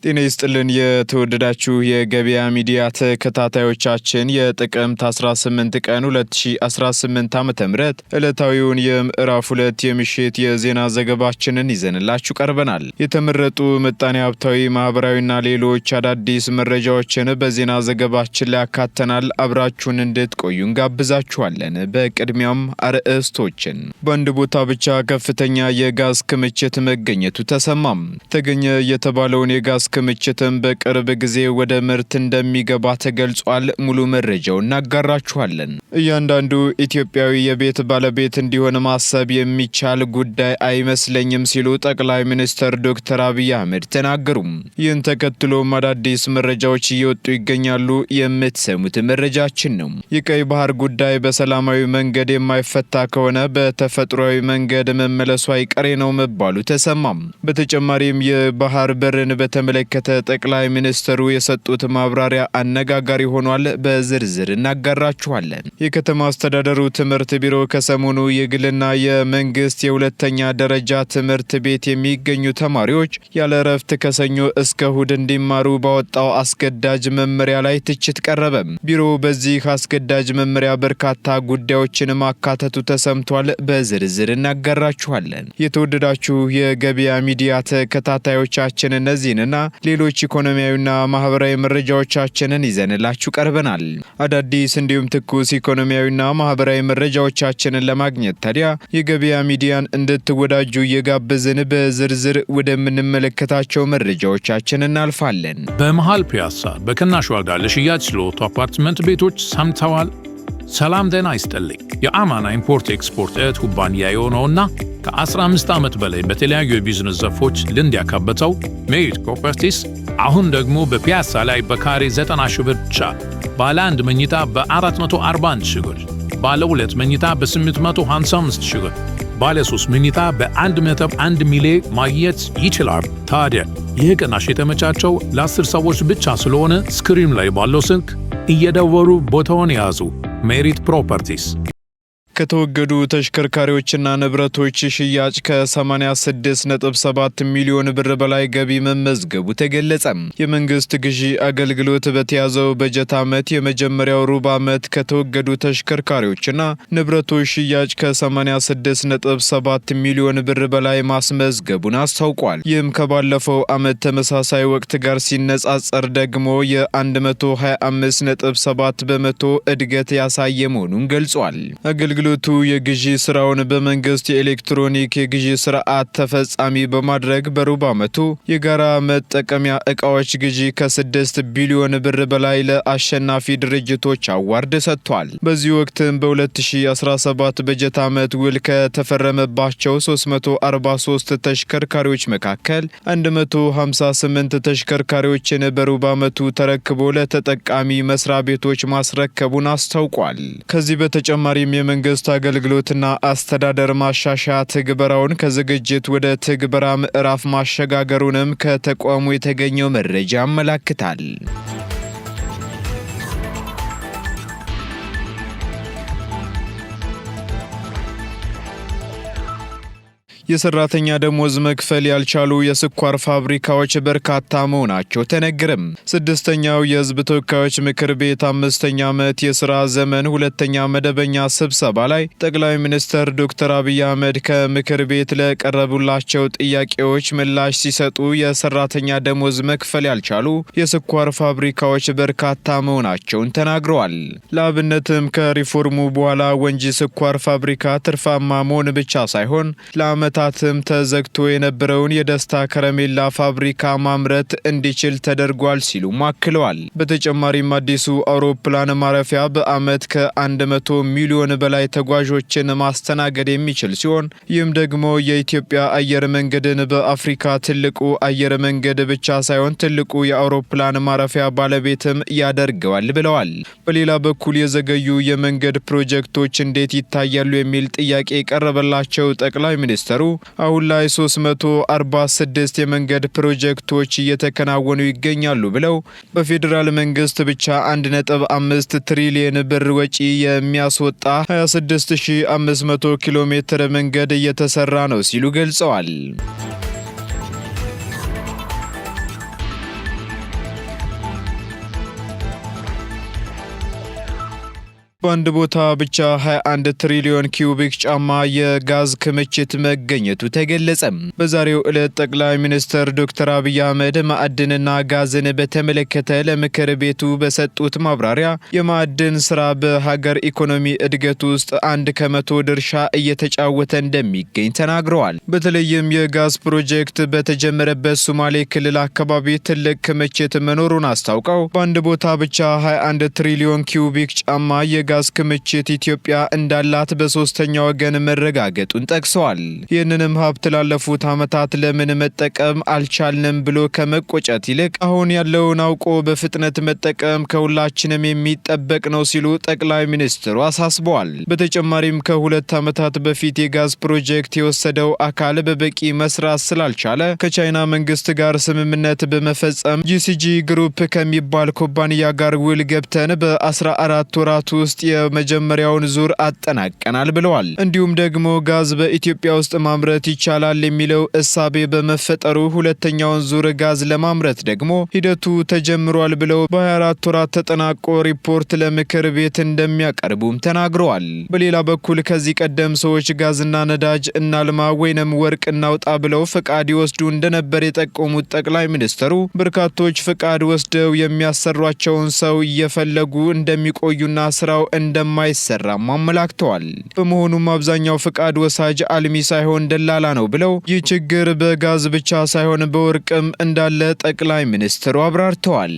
ጤና ይስጥልን የተወደዳችሁ የገበያ ሚዲያ ተከታታዮቻችን የጥቅምት 18 ቀን 2018 ዓ.ም ዕለታዊውን የምዕራፍ 2 የምሽት የዜና ዘገባችንን ይዘንላችሁ ቀርበናል። የተመረጡ ምጣኔ ሀብታዊ፣ ማህበራዊና ሌሎች አዳዲስ መረጃዎችን በዜና ዘገባችን ላይ አካተናል። አብራችሁን እንድትቆዩ እንጋብዛችኋለን። በቅድሚያም አርዕስቶችን። በአንድ ቦታ ብቻ ከፍተኛ የጋዝ ክምችት መገኘቱ ተሰማም። ተገኘ የተባለውን የጋዝ ክምችትም በቅርብ ጊዜ ወደ ምርት እንደሚገባ ተገልጿል። ሙሉ መረጃው እናጋራችኋለን። እያንዳንዱ ኢትዮጵያዊ የቤት ባለቤት እንዲሆን ማሰብ የሚቻል ጉዳይ አይመስለኝም ሲሉ ጠቅላይ ሚኒስትር ዶክተር አብይ አህመድ ተናገሩ። ይህን ተከትሎም አዳዲስ መረጃዎች እየወጡ ይገኛሉ። የምትሰሙት መረጃችን ነው። የቀይ ባህር ጉዳይ በሰላማዊ መንገድ የማይፈታ ከሆነ በተፈጥሯዊ መንገድ መመለሱ አይቀሬ ነው መባሉ ተሰማም። በተጨማሪም የባህር በርን በተመለከተ ጠቅላይ ሚኒስትሩ የሰጡት ማብራሪያ አነጋጋሪ ሆኗል። በዝርዝር እናጋራችኋለን። የከተማ አስተዳደሩ ትምህርት ቢሮ ከሰሞኑ የግልና የመንግስት የሁለተኛ ደረጃ ትምህርት ቤት የሚገኙ ተማሪዎች ያለ እረፍት ከሰኞ እስከ እሁድ እንዲማሩ ባወጣው አስገዳጅ መመሪያ ላይ ትችት ቀረበ። ቢሮው በዚህ አስገዳጅ መመሪያ በርካታ ጉዳዮችን ማካተቱ ተሰምቷል። በዝርዝር እናጋራችኋለን። የተወደዳችሁ የገበያ ሚዲያ ተከታታዮቻችን እነዚህንና ሌሎች ኢኮኖሚያዊና ማህበራዊ መረጃዎቻችንን ይዘንላችሁ ቀርበናል። አዳዲስ እንዲሁም ትኩስ ኢኮኖሚያዊና ማህበራዊ መረጃዎቻችንን ለማግኘት ታዲያ የገበያ ሚዲያን እንድትወዳጁ እየጋበዝን በዝርዝር ወደምንመለከታቸው መረጃዎቻችን እናልፋለን። በመሃል ፒያሳ በቅናሽ ዋጋ ለሽያጭ ስለወጡ አፓርትመንት ቤቶች ሰምተዋል? ሰላም ጤና ይስጥልኝ። የአማና ኢምፖርት ኤክስፖርት እህት ኩባንያ የሆነውና ከ15 ዓመት በላይ በተለያዩ የቢዝነስ ዘርፎች ልምድ ያካበተው ሜሪት ፕሮፐርቲስ አሁን ደግሞ በፒያሳ ላይ በካሬ 90 ሺህ ብር ብቻ ባለ 1 መኝታ በ441 ሺህ ብር፣ ባለ 2 መኝታ በ855 ሺህ ብር፣ ባለ 3 መኝታ በ1.1 ሚሊዮን ማግኘት ይችላል። ታዲያ ይህ ቅናሽ የተመቻቸው ለ10 ሰዎች ብቻ ስለሆነ ስክሪኑ ላይ ባለው ስልክ እየደወሉ ቦታውን ያዙ። ሜሪት ፕሮፐርቲስ። ከተወገዱ ተሽከርካሪዎችና ንብረቶች ሽያጭ ከ86.7 ሚሊዮን ብር በላይ ገቢ መመዝገቡ ተገለጸ። የመንግስት ግዢ አገልግሎት በተያዘው በጀት ዓመት የመጀመሪያው ሩብ ዓመት ከተወገዱ ተሽከርካሪዎችና ንብረቶች ሽያጭ ከ86.7 ሚሊዮን ብር በላይ ማስመዝገቡን አስታውቋል። ይህም ከባለፈው ዓመት ተመሳሳይ ወቅት ጋር ሲነጻጸር ደግሞ የ125.7 በመቶ እድገት ያሳየ መሆኑን ገልጿል። አገልግሎቱ የግዢ ስራውን በመንግስት የኤሌክትሮኒክ የግዢ ስርዓት ተፈጻሚ በማድረግ በሩብ ዓመቱ የጋራ መጠቀሚያ ዕቃዎች ግዢ ከ6 ቢሊዮን ብር በላይ ለአሸናፊ ድርጅቶች አዋርድ ሰጥቷል። በዚህ ወቅትም በ2017 በጀት ዓመት ውል ከተፈረመባቸው 343 ተሽከርካሪዎች መካከል 158 ተሽከርካሪዎችን በሩብ ዓመቱ ተረክቦ ለተጠቃሚ መስሪያ ቤቶች ማስረከቡን አስታውቋል። ከዚህ በተጨማሪም የመንግስት አገልግሎትና አስተዳደር ማሻሻያ ትግበራውን ከዝግጅት ወደ ትግበራ ምዕራፍ ማሸጋገሩንም ከተቋሙ የተገኘው መረጃ ያመለክታል። የሰራተኛ ደሞዝ መክፈል ያልቻሉ የስኳር ፋብሪካዎች በርካታ መሆናቸው ተነገረም። ስድስተኛው የህዝብ ተወካዮች ምክር ቤት 5ኛ ዓመት የሥራ ዘመን ሁለተኛ መደበኛ ስብሰባ ላይ ጠቅላይ ሚኒስትር ዶክተር አብይ አህመድ ከምክር ቤት ለቀረቡላቸው ጥያቄዎች ምላሽ ሲሰጡ የሰራተኛ ደሞዝ መክፈል ያልቻሉ የስኳር ፋብሪካዎች በርካታ መሆናቸውን ተናግረዋል። ለአብነትም ከሪፎርሙ በኋላ ወንጂ ስኳር ፋብሪካ ትርፋማ መሆን ብቻ ሳይሆን ለዓመታትም ተዘግቶ የነበረውን የደስታ ከረሜላ ፋብሪካ ማምረት እንዲችል ተደርጓል ሲሉ አክለዋል። በተጨማሪም አዲሱ አውሮፕላን ማረፊያ በዓመት ከ100 ሚሊዮን በላይ ተጓዦችን ማስተናገድ የሚችል ሲሆን ይህም ደግሞ የኢትዮጵያ አየር መንገድን በአፍሪካ ትልቁ አየር መንገድ ብቻ ሳይሆን ትልቁ የአውሮፕላን ማረፊያ ባለቤትም ያደርገዋል ብለዋል። በሌላ በኩል የዘገዩ የመንገድ ፕሮጀክቶች እንዴት ይታያሉ የሚል ጥያቄ የቀረበላቸው ጠቅላይ ሚኒስትሩ አሁን ላይ 346 የመንገድ ፕሮጀክቶች እየተከናወኑ ይገኛሉ ብለው በፌዴራል መንግስት ብቻ 1.5 ትሪሊየን ብር ወጪ የሚያስወጣ 26500 ኪሎ ሜትር መንገድ እየተሰራ ነው ሲሉ ገልጸዋል። በአንድ ቦታ ብቻ 21 ትሪሊዮን ኪዩቢክ ጫማ የጋዝ ክምችት መገኘቱ ተገለጸ። በዛሬው ዕለት ጠቅላይ ሚኒስትር ዶክተር አብይ አህመድ ማዕድንና ጋዝን በተመለከተ ለምክር ቤቱ በሰጡት ማብራሪያ የማዕድን ስራ በሀገር ኢኮኖሚ እድገት ውስጥ 1% ድርሻ እየተጫወተ እንደሚገኝ ተናግረዋል። በተለይም የጋዝ ፕሮጀክት በተጀመረበት ሶማሌ ክልል አካባቢ ትልቅ ክምችት መኖሩን አስታውቀው በአንድ ቦታ ብቻ 21 ትሪሊዮን ኪዩቢክ ጫማ የጋዝ ክምችት ኢትዮጵያ እንዳላት በሶስተኛ ወገን መረጋገጡን ጠቅሰዋል። ይህንንም ሀብት ላለፉት ዓመታት ለምን መጠቀም አልቻልንም ብሎ ከመቆጨት ይልቅ አሁን ያለውን አውቆ በፍጥነት መጠቀም ከሁላችንም የሚጠበቅ ነው ሲሉ ጠቅላይ ሚኒስትሩ አሳስበዋል። በተጨማሪም ከ2 ዓመታት በፊት የጋዝ ፕሮጀክት የወሰደው አካል በበቂ መስራት ስላልቻለ ከቻይና መንግስት ጋር ስምምነት በመፈጸም ጂሲጂ ግሩፕ ከሚባል ኩባንያ ጋር ውል ገብተን በ14 ወራት ውስጥ የመጀመሪያውን ዙር አጠናቀናል ብለዋል። እንዲሁም ደግሞ ጋዝ በኢትዮጵያ ውስጥ ማምረት ይቻላል የሚለው እሳቤ በመፈጠሩ ሁለተኛውን ዙር ጋዝ ለማምረት ደግሞ ሂደቱ ተጀምሯል ብለው በ24 ወራት ተጠናቆ ሪፖርት ለምክር ቤት እንደሚያቀርቡም ተናግረዋል። በሌላ በኩል ከዚህ ቀደም ሰዎች ጋዝና ነዳጅ እናልማ ወይንም ወርቅ እናውጣ ብለው ፍቃድ ይወስዱ እንደነበር የጠቆሙት ጠቅላይ ሚኒስትሩ በርካቶች ፍቃድ ወስደው የሚያሰሯቸውን ሰው እየፈለጉ እንደሚቆዩና ስራው እንደማይሰራም አመላክተዋል። በመሆኑም አብዛኛው ፍቃድ ወሳጅ አልሚ ሳይሆን ደላላ ነው ብለው ይህ ችግር በጋዝ ብቻ ሳይሆን በወርቅም እንዳለ ጠቅላይ ሚኒስትሩ አብራርተዋል።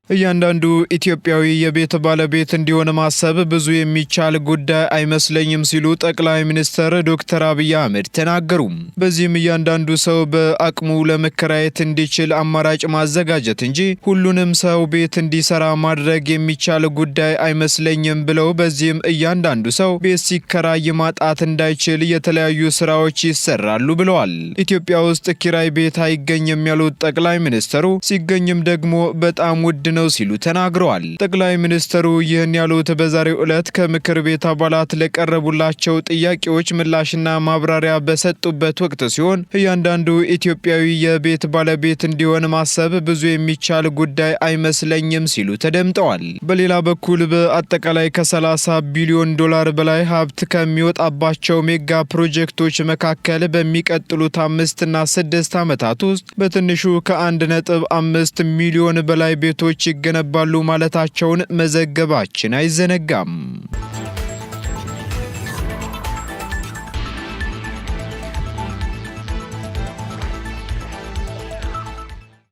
እያንዳንዱ ኢትዮጵያዊ የቤት ባለቤት እንዲሆን ማሰብ ብዙ የሚቻል ጉዳይ አይመስለኝም ሲሉ ጠቅላይ ሚኒስትር ዶክተር አብይ አህመድ ተናገሩ። በዚህም እያንዳንዱ ሰው በአቅሙ ለመከራየት እንዲችል አማራጭ ማዘጋጀት እንጂ ሁሉንም ሰው ቤት እንዲሰራ ማድረግ የሚቻል ጉዳይ አይመስለኝም ብለው በዚህም እያንዳንዱ ሰው ቤት ሲከራይ ማጣት እንዳይችል የተለያዩ ስራዎች ይሰራሉ ብለዋል። ኢትዮጵያ ውስጥ ኪራይ ቤት አይገኝም ያሉት ጠቅላይ ሚኒስትሩ ሲገኝም ደግሞ በጣም ውድ ነው ሲሉ ተናግረዋል። ጠቅላይ ሚኒስትሩ ይህን ያሉት በዛሬው ዕለት ከምክር ቤት አባላት ለቀረቡላቸው ጥያቄዎች ምላሽና ማብራሪያ በሰጡበት ወቅት ሲሆን እያንዳንዱ ኢትዮጵያዊ የቤት ባለቤት እንዲሆን ማሰብ ብዙ የሚቻል ጉዳይ አይመስለኝም ሲሉ ተደምጠዋል። በሌላ በኩል በአጠቃላይ ከ30 ቢሊዮን ዶላር በላይ ሀብት ከሚወጣባቸው ሜጋ ፕሮጀክቶች መካከል በሚቀጥሉት 5 እና 6 ዓመታት ውስጥ በትንሹ ከ1.5 ሚሊዮን በላይ ቤቶች ይገነባሉ ማለታቸውን መዘገባችን አይዘነጋም።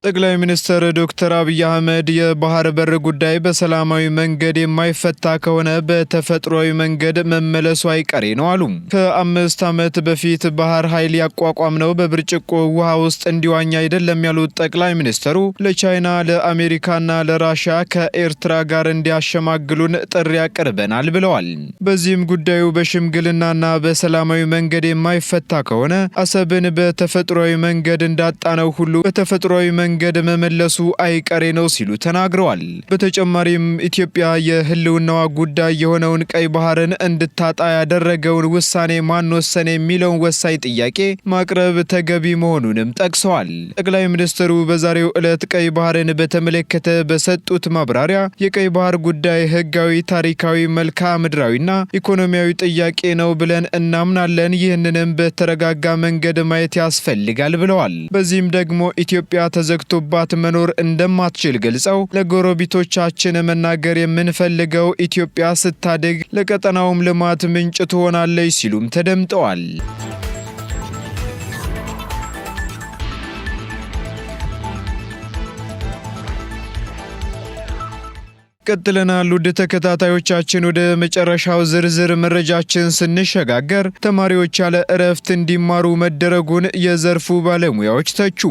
ጠቅላይ ሚኒስትር ዶክተር አብይ አህመድ የባህር በር ጉዳይ በሰላማዊ መንገድ የማይፈታ ከሆነ በተፈጥሯዊ መንገድ መመለሱ አይቀሬ ነው አሉ። ከ5 ዓመት በፊት ባህር ኃይል ያቋቋምነው በብርጭቆ ውሃ ውስጥ እንዲዋኝ አይደለም ያሉት ጠቅላይ ሚኒስትሩ ለቻይና፣ ለአሜሪካና ለራሽያ ከኤርትራ ጋር እንዲያሸማግሉን ጥሪ አቅርበናል ብለዋል። በዚህም ጉዳዩ በሽምግልናና በሰላማዊ መንገድ የማይፈታ ከሆነ አሰብን በተፈጥሯዊ መንገድ እንዳጣነው ሁሉ በተፈጥሯዊ መንገድ መመለሱ አይቀሬ ነው ሲሉ ተናግረዋል። በተጨማሪም ኢትዮጵያ የህልውናዋ ጉዳይ የሆነውን ቀይ ባህርን እንድታጣ ያደረገውን ውሳኔ ማን ወሰነ የሚለውን ወሳኝ ጥያቄ ማቅረብ ተገቢ መሆኑንም ጠቅሰዋል። ጠቅላይ ሚኒስትሩ በዛሬው ዕለት ቀይ ባህርን በተመለከተ በሰጡት ማብራሪያ የቀይ ባህር ጉዳይ ህጋዊ፣ ታሪካዊ፣ መልክዓ ምድራዊና ኢኮኖሚያዊ ጥያቄ ነው ብለን እናምናለን። ይህንንም በተረጋጋ መንገድ ማየት ያስፈልጋል ብለዋል። በዚህም ደግሞ ኢትዮጵያ ተዘግቶባት መኖር እንደማትችል ገልጸው ለጎረቤቶቻችን መናገር የምንፈልገው ኢትዮጵያ ስታድግ ለቀጠናውም ልማት ምንጭ ትሆናለች ሲሉም ተደምጠዋል። ቀጥለናል። ውድ ተከታታዮቻችን ወደ መጨረሻው ዝርዝር መረጃችን ስንሸጋገር ተማሪዎች ያለ እረፍት እንዲማሩ መደረጉን የዘርፉ ባለሙያዎች ተቹ።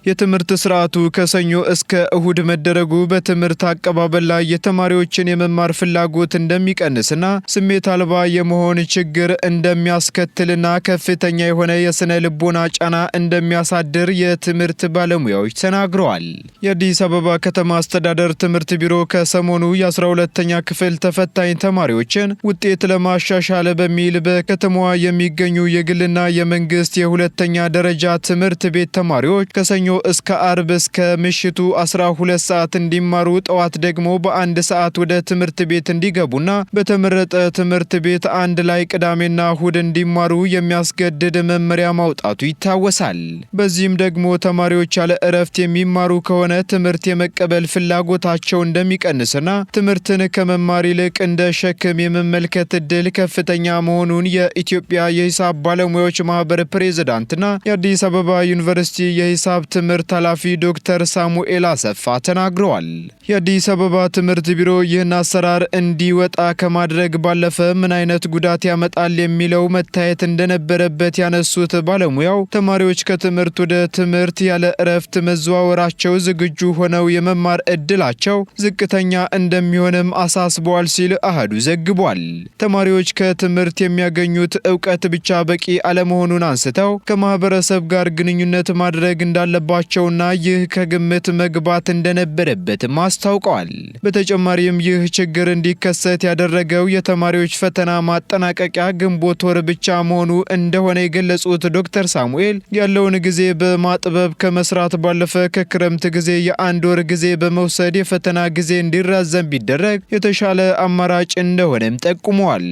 የትምህርት ስርዓቱ ከሰኞ እስከ እሁድ መደረጉ በትምህርት አቀባበል ላይ የተማሪዎችን የመማር ፍላጎት እንደሚቀንስና ስሜት አልባ የመሆን ችግር እንደሚያስከትልና ከፍተኛ የሆነ የስነ ልቦና ጫና እንደሚያሳድር የትምህርት ባለሙያዎች ተናግረዋል። የአዲስ አበባ ከተማ አስተዳደር ትምህርት ቢሮ ከሰሞኑ የሆኑ የ12ኛ ክፍል ተፈታኝ ተማሪዎችን ውጤት ለማሻሻል በሚል በከተማዋ የሚገኙ የግልና የመንግስት የሁለተኛ ደረጃ ትምህርት ቤት ተማሪዎች ከሰኞ እስከ አርብ እስከ ምሽቱ 12 ሰዓት እንዲማሩ ጠዋት ደግሞ በአንድ ሰዓት ወደ ትምህርት ቤት እንዲገቡና በተመረጠ ትምህርት ቤት አንድ ላይ ቅዳሜና እሁድ እንዲማሩ የሚያስገድድ መመሪያ ማውጣቱ ይታወሳል። በዚህም ደግሞ ተማሪዎች ያለ እረፍት የሚማሩ ከሆነ ትምህርት የመቀበል ፍላጎታቸው እንደሚቀንስና ትምህርትን ከመማር ይልቅ እንደ ሸክም የመመልከት እድል ከፍተኛ መሆኑን የኢትዮጵያ የሂሳብ ባለሙያዎች ማህበር ፕሬዝዳንትና የአዲስ አበባ ዩኒቨርሲቲ የሂሳብ ትምህርት ኃላፊ ዶክተር ሳሙኤል አሰፋ ተናግረዋል። የአዲስ አበባ ትምህርት ቢሮ ይህን አሰራር እንዲወጣ ከማድረግ ባለፈ ምን አይነት ጉዳት ያመጣል የሚለው መታየት እንደነበረበት ያነሱት ባለሙያው ተማሪዎች ከትምህርት ወደ ትምህርት ያለ እረፍት መዘዋወራቸው ዝግጁ ሆነው የመማር እድላቸው ዝቅተኛ እንደሚሆንም አሳስበዋል ሲል አሃዱ ዘግቧል። ተማሪዎች ከትምህርት የሚያገኙት ዕውቀት ብቻ በቂ አለመሆኑን አንስተው ከማህበረሰብ ጋር ግንኙነት ማድረግ እንዳለባቸውና ይህ ከግምት መግባት እንደነበረበትም አስታውቀዋል። በተጨማሪም ይህ ችግር እንዲከሰት ያደረገው የተማሪዎች ፈተና ማጠናቀቂያ ግንቦት ወር ብቻ መሆኑ እንደሆነ የገለጹት ዶክተር ሳሙኤል ያለውን ጊዜ በማጥበብ ከመስራት ባለፈ ከክረምት ጊዜ የአንድ ወር ጊዜ በመውሰድ የፈተና ጊዜ እንዲራዘም ቢደረግ የተሻለ አማራጭ እንደሆነም ጠቁመዋል።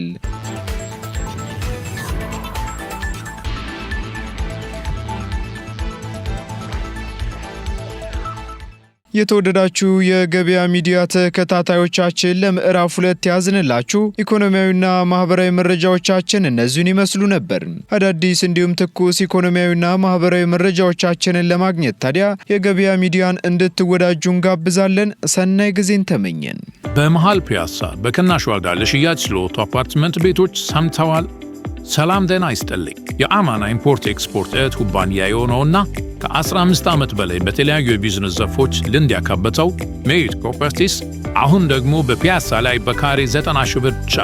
የተወደዳችሁ የገበያ ሚዲያ ተከታታዮቻችን ለምዕራፍ 2 ያዝንላችሁ ኢኮኖሚያዊና ማህበራዊ መረጃዎቻችን እነዚህን ይመስሉ ነበር። አዳዲስ እንዲሁም ትኩስ ኢኮኖሚያዊና ማህበራዊ መረጃዎቻችንን ለማግኘት ታዲያ የገበያ ሚዲያን እንድትወዳጁ እንጋብዛለን። ሰናይ ጊዜን ተመኘን። በመሃል ፒያሳ በቅናሽ ዋጋ ለሽያጭ ስለወጡ አፓርትመንት ቤቶች ሰምተዋል? ሰላም ጤና ይስጥልኝ። የአማና ኢምፖርት ኤክስፖርት እህት ኩባንያ የሆነውና ከ15 ዓመት በላይ በተለያዩ የቢዝነስ ዘርፎች ልምድ ያካበተው ሜሪት ፕሮፐርቲስ አሁን ደግሞ በፒያሳ ላይ በካሬ 90 ሺህ ብር ብቻ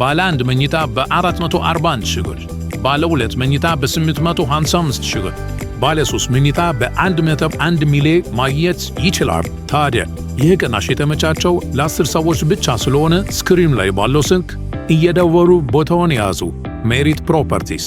ባለ 1 መኝታ በ441 ሺህ ብር፣ ባለ 2 መኝታ በ855 ሺህ ብር፣ ባለ 3 መኝታ በ1.1 ሚሊዮን ማግኘት ይችላል። ታዲያ ይህ ቅናሽ የተመቻቸው ለ10 ሰዎች ብቻ ስለሆነ ስክሪን ላይ ባለው ስልክ እየደወሉ ቦታውን ያዙ። ሜሪት ፕሮፐርቲስ